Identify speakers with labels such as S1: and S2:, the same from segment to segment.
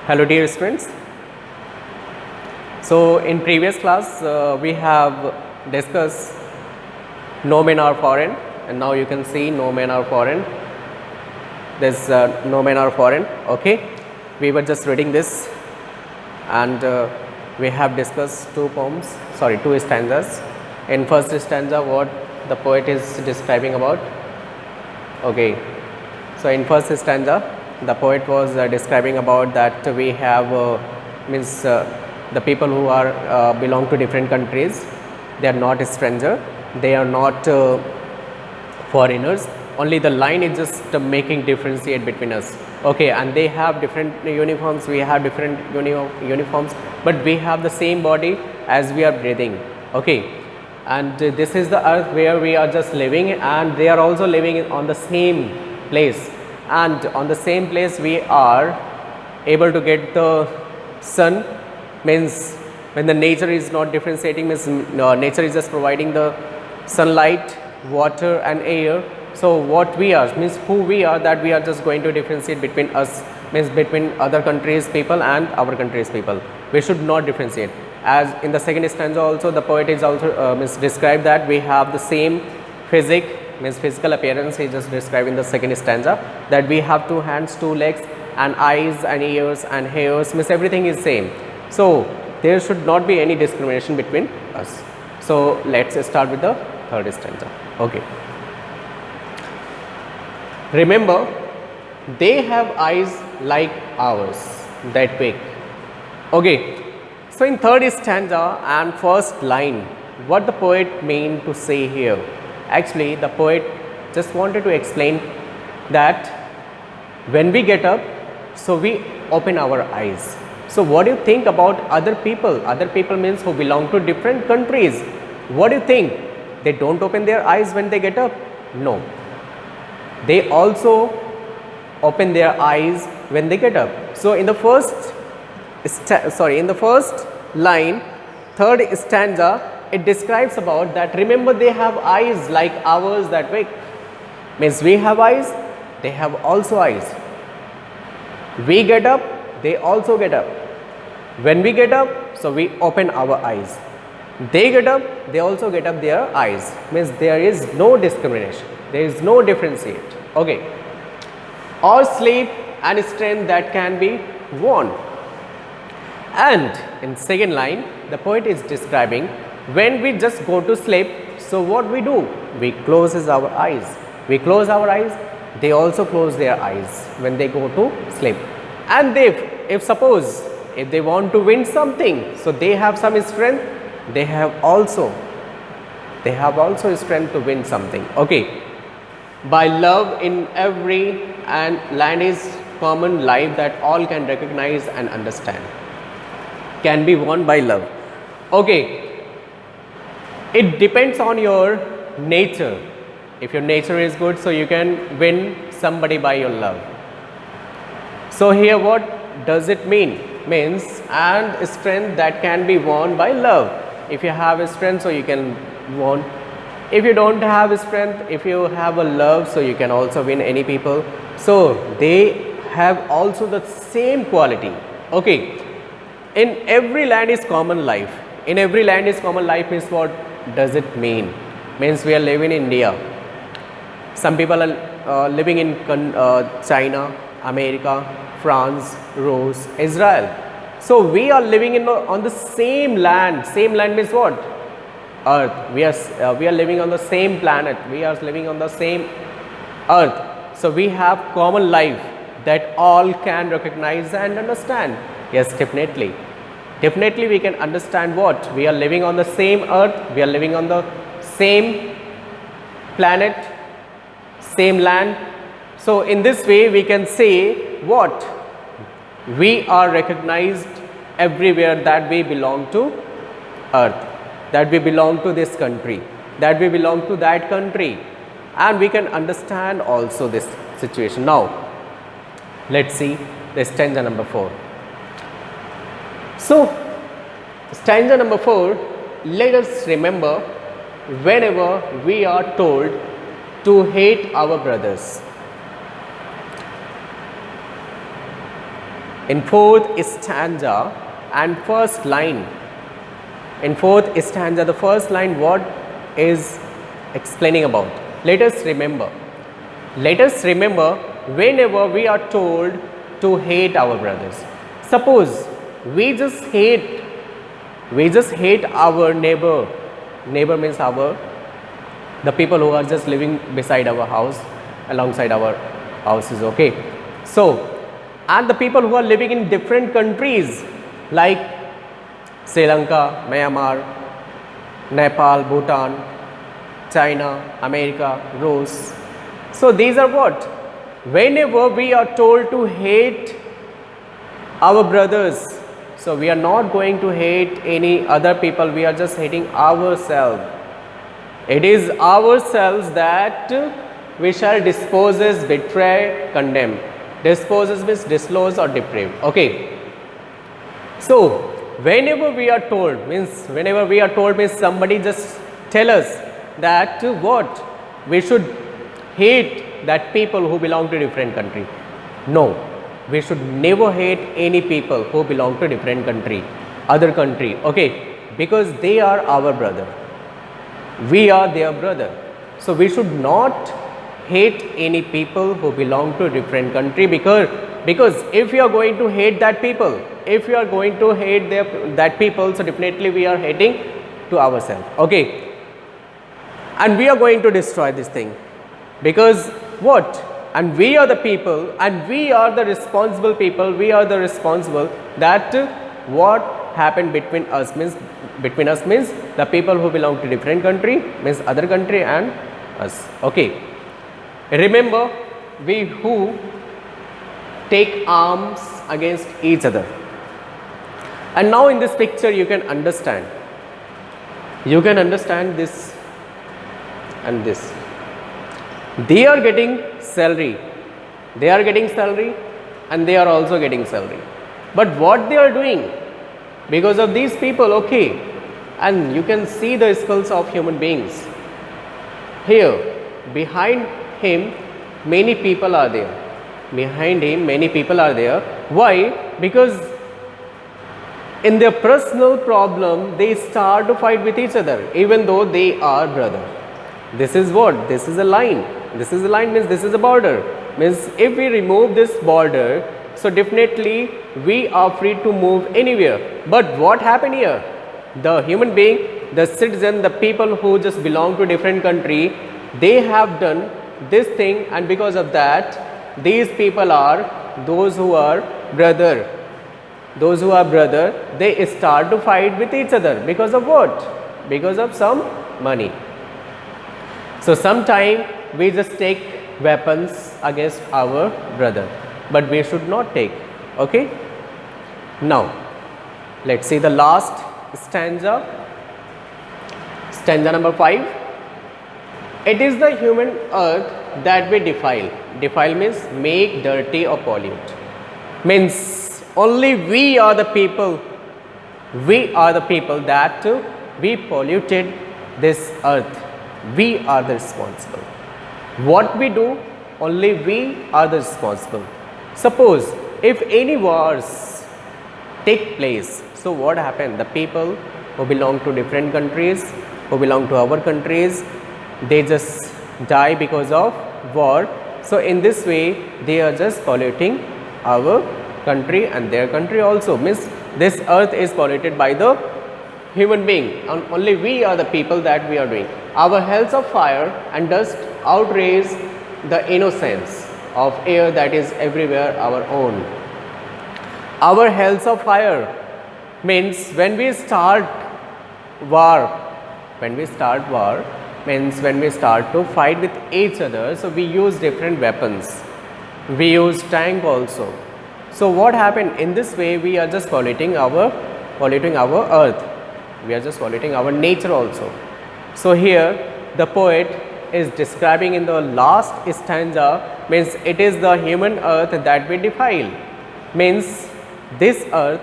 S1: Hello dear students. So in previous class we have discussed no men are foreign, and now you can see no men are foreign. This no men are foreign. Okay, we were just reading this, and we have discussed two stanzas. In first stanza, what the poet is describing about. Okay, so in first stanza, the poet was describing about that we have the people who are belong to different countries. They are not a stranger. They are not foreigners. Only the line is just making differentiate between us. Okay, and they have different uniforms. We have different uniforms, but we have the same body as we are breathing. Okay, and this is the earth where we are just living, and they are also living on the same place, and on the same place we are able to get the sun. Means when the nature is not differentiating, means nature is just providing the sunlight, water and air. So what we are, means who we are, that we are just going to differentiate between us, means between other countries people and our countries people. We should not differentiate. As in the second stanza also, the poet is also means described that we have the same means physical appearance. He just described in the second stanza that we have two hands, two legs and eyes and ears and hairs, means everything is same. So there should not be any discrimination between us. So let's start with the third stanza. Okay, remember, they have eyes like ours that big. Okay, so in third stanza and first line, what the poet mean to say here? Actually, the poet just wanted to explain that when we get up, so we open our eyes. So what do you think about other people? Other people means who belong to different countries. What do you think? They don't open their eyes when they get up? No. They also open their eyes when they get up. So in the first line, third stanza, it describes about that remember they have eyes like ours that way. Means we have eyes, they have also eyes. We get up, they also get up. When we get up, so we open our eyes. They get up, they also get up their eyes. Means there is no discrimination, there is no differentiate. Okay, or sleep and strength that can be won. And in second line, the poet is describing when we just go to sleep, so what we do? We close our eyes. We close our eyes, they also close their eyes when they go to sleep. And if suppose if they want to win something, so they have some strength, they have also strength to win something. Okay, by love in every and land is common life that all can recognize and understand, can be won by love. Okay, it depends on your nature. If your nature is good, so you can win somebody by your love. So here what does it mean? Means and strength that can be won by love. If you have a strength, so you can win. If you don't have a strength, if you have a love, so you can also win any people. So they have also the same quality. Okay, in every land is common life. In every land is common life means what does it mean? Means we are living in India. Some people are living in China, America, France, Rus, Israel. So we are living on the same land. Same land means what? Earth. We are living on the same planet. We are living on the same earth. So we have common life that all can recognize and understand. Yes, definitely. Definitely we can understand what? We are living on the same earth. We are living on the same planet, same land. So in this way we can say what? We are recognized everywhere that we belong to earth, that we belong to this country, that we belong to that country, and we can understand also this situation. Now let's see the stanza number 4. So stanza number 4, let us remember whenever we are told to hate our brothers. In fourth stanza and first line, in fourth stanza, the first line, what is explaining about? Let us remember. Let us remember whenever we are told to hate our brothers. Suppose we just hate our neighbor. Neighbor means the people who are just living beside our house, alongside our houses, okay? So, and the people who are living in different countries like Sri Lanka, Myanmar, Nepal, Bhutan, China, America, Russia. So these are what? Whenever we are told to hate our brothers, so we are not going to hate any other people, we are just hating ourselves. It is ourselves that we shall disposes, betray, condemn. Disposes means dislodge or deprave. Okay. So whenever we are told means somebody just tell us that what? We should hate that people who belong to different country. No, we should never hate any people who belong to different country, other country, okay, because they are our brother, we are their brother. So we should not hate any people who belong to different country, because if you are going to hate that people, if you are going to hate that people, so definitely we are hating to ourselves, okay, and we are going to destroy this thing, because what? And we are the people, and we are the responsible people, we are the responsible that what happened between us means the people who belong to different country means other country and us, okay. Remember, we who take arms against each other. And now in this picture you can understand this and this. They are getting salary, and they are also getting salary. But what they are doing because of these people, okay, and you can see the skulls of human beings. Here, behind him, many people are there. Why? Because in their personal problem, they start to fight with each other, even though they are brother. This is what? This is a line. This is a line means this is a border. Means if we remove this border, so definitely we are free to move anywhere. But what happened here? The human being, the citizen, the people who just belong to different country, they have done this thing, and because of that, these people are those who are brother. They start to fight with each other because of what? Because of some money. So sometime we just take weapons against our brother, but we should not take, okay. Now let's see the last stanza number 5. It is the human earth that we defile. Defile means make dirty or pollute. Means only we are the people that we polluted this earth. We are the responsible. What we do, only we are the responsible. Suppose if any wars take place, so what happened? The people who belong to different countries, who belong to our countries, they just die because of war. So in this way, they are just polluting our country and their country also. Means this earth is polluted by the human being, and only we are the people that we are doing. Our hells of fire and dust outrage the innocence of air that is everywhere our own. Our hells of fire means when we start war means when we start to fight with each other, so we use different weapons, we use tank also. So what happened? In this way we are just polluting our earth, we are just polluting our nature also. So here the poet is describing in the last stanza, means it is the human earth that we defile. Means this earth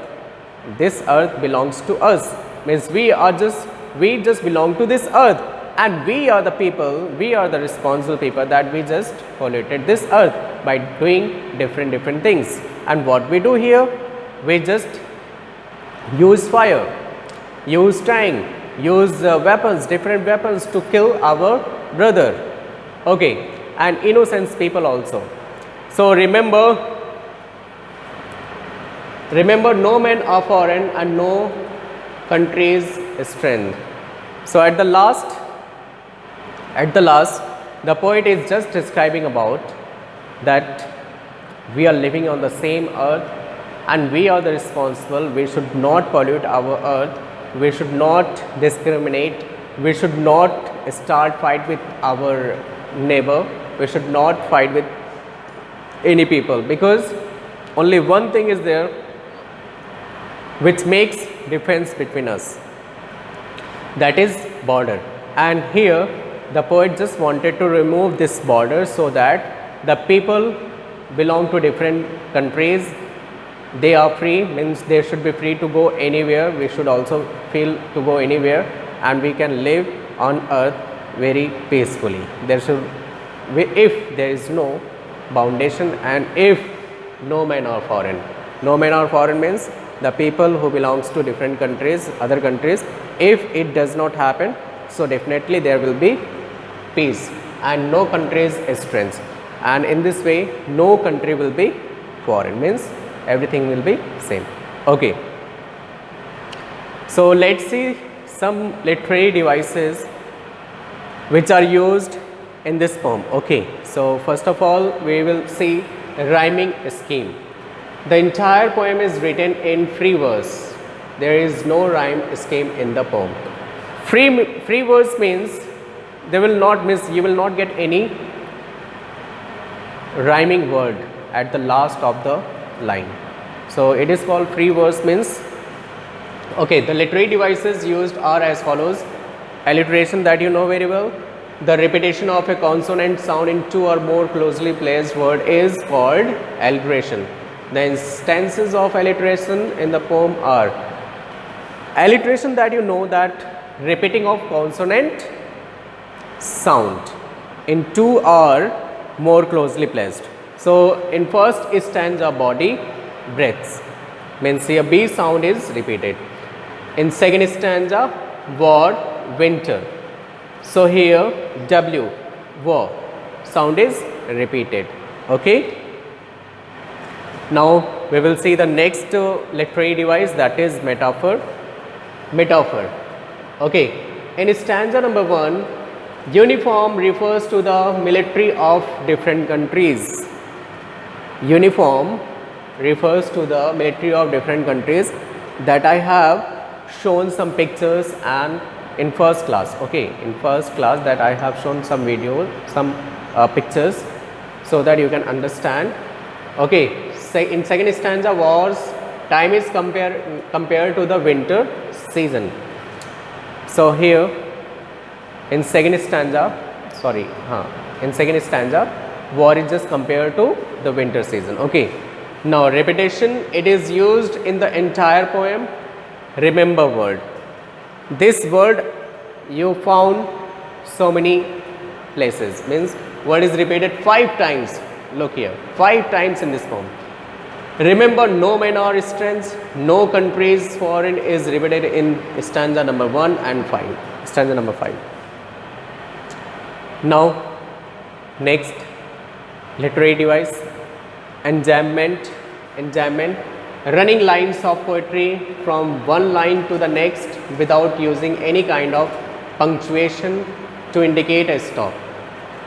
S1: belongs to us. Means we just belong to this earth, and we are the responsible people that we just polluted this earth by doing different things. And what we do here, we just use fire, use tank, use weapons, different weapons to kill our brother. Okay, and innocent people also. So remember, no men are foreign and no country's strength. So at the last, the poet is just describing about that we are living on the same earth and we are the responsible. We should not pollute our earth. We should not discriminate. We should not start fight with our neighbor. We should not fight with any people, because only one thing is there which makes difference between us, that is border. And here the poet just wanted to remove this border so that the people belong to different countries, they are free, means they should be free to go anywhere. We should also feel to go anywhere and we can live on earth very peacefully. There should, if there is no foundation and if no men are foreign. No men are foreign means the people who belongs to different countries, other countries, if it does not happen, so definitely there will be peace and no country's strength. And in this way, no country will be foreign, means everything will be same. Okay. So let's see some literary devices which are used in this poem. Okay. So first of all, we will see rhyming scheme. The entire poem is written in free verse. There is no rhyme scheme in the poem. Free verse means they will not miss, you will not get any rhyming word at the last of the line. So it is called free verse means. Okay, the literary devices used are as follows. Alliteration, that you know very well. The repetition of a consonant sound in two or more closely placed word is called alliteration. The instances of alliteration in the poem are alliteration, that you know, that repeating of consonant sound in two or more closely placed. So in first stanza, body, breaths, means here B sound is repeated. In second stanza, war, winter. So here W, war, sound is repeated. Okay. Now we will see the next literary device, that is metaphor. Metaphor. Okay. In stanza number 1, uniform refers to the military of different countries. Uniform refers to the military of different countries, that I have shown some pictures and in first class. Okay, in first class that I have shown some video, some pictures, so that you can understand. Okay, in second stanza, wars, time is compared to the winter season. So here in second stanza, war is just compared to the winter season. Okay. Now repetition, it is used in the entire poem. Remember word. This word you found so many places, means word is repeated 5 times. Look here, 5 times in this poem. Remember, no men or strengths, no countries foreign is repeated in stanza number 1 and 5. Stanza number 5. Now next literary device, enjambment. Running lines of poetry from one line to the next without using any kind of punctuation to indicate a stop.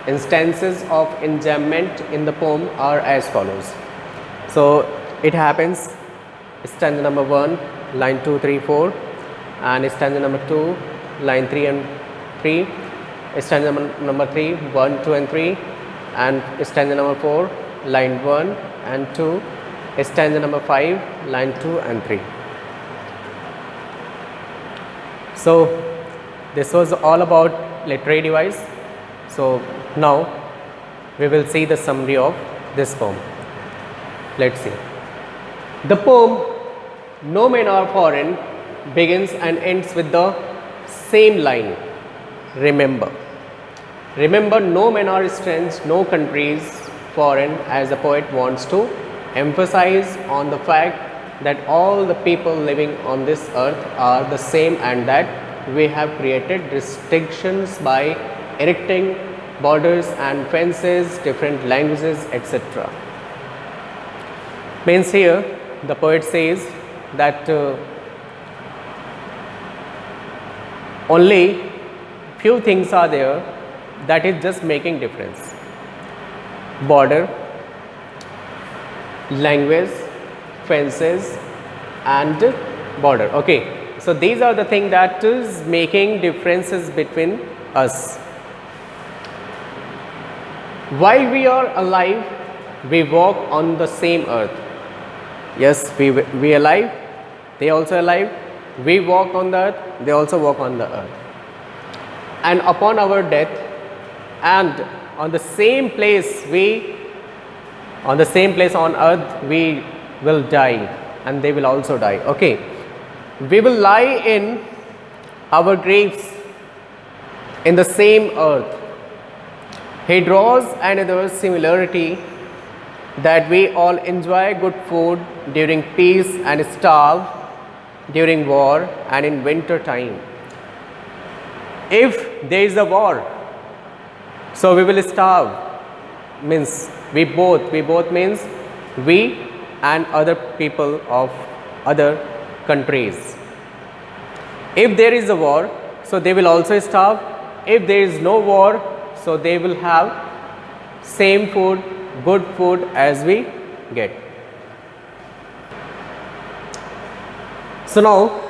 S1: Instances of enjambment in the poem are as follows. So it happens stanza number 1, line 2, 3, 4, and stanza number 2, line 3 and 3, stanza number 3, 1, 2 and 3, and stanza number 4, line 1 and 2, stanza number 5, line 2 and 3. So this was all about literary device. So now we will see the summary of this poem. Let's see. The poem No Men Are Foreign begins and ends with the same line. Remember, no men are strange, no countries foreign, as the poet wants to emphasize on the fact that all the people living on this earth are the same, and that we have created restrictions by erecting borders and fences, different languages, etc. Means here the poet says that only few things are there that is just making difference: border, language, fences and border. Okay, so these are the things that is making differences between us. While we are alive, we walk on the same earth. Yes, we alive, they also alive. We walk on the earth, they also walk on the earth. And upon our death, and on the same place on earth we will die, and they will also die. Okay, we will lie in our graves in the same earth. He draws another similarity, that we all enjoy good food during peace and starve during war and in winter time. If there is a war, so we will starve, means we both means we and other people of other countries. If there is a war, so they will also starve. If there is no war, so they will have same food, good food as we get. So now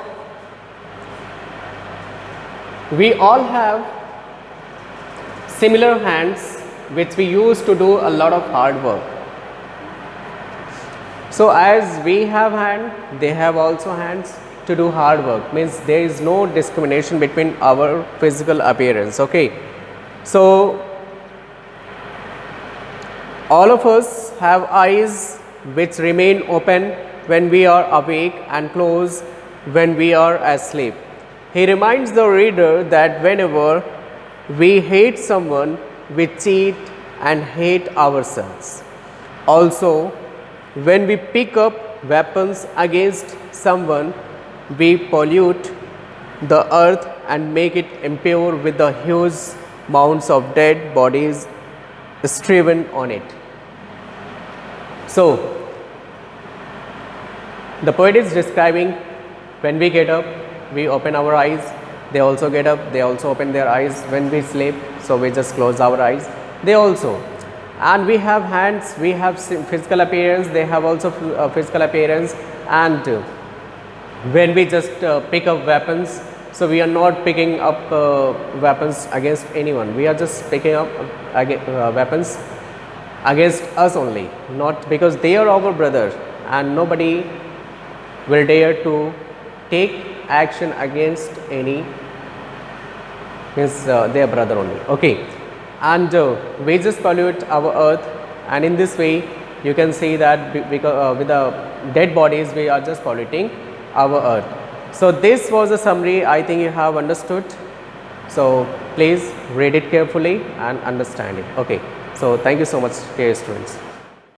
S1: we all have similar hands which we use to do a lot of hard work. So as we have hand, they have also hands to do hard work, means there is no discrimination between our physical appearance. Okay, so all of us have eyes which remain open when we are awake and close when we are asleep. He reminds the reader that whenever we hate someone, we cheat and hate ourselves. Also, when we pick up weapons against someone, we pollute the earth and make it impure with the huge mounds of dead bodies striven on it. So, the poet is describing when we get up, we open our eyes, they also get up, they also open their eyes. When we sleep, so we just close our eyes, they also. And we have hands, we have physical appearance, they have also physical appearance. And when we just pick up weapons, so we are not picking up weapons against anyone, we are just picking up weapons against us only, not because they are our brother, and nobody will dare to take action against any, means their brother only. Okay, and we just pollute our earth, and in this way you can see that because with the dead bodies we are just polluting our earth. So this was a summary. I think you have understood, so please read it carefully and understand it. Okay, so thank you so much, dear students.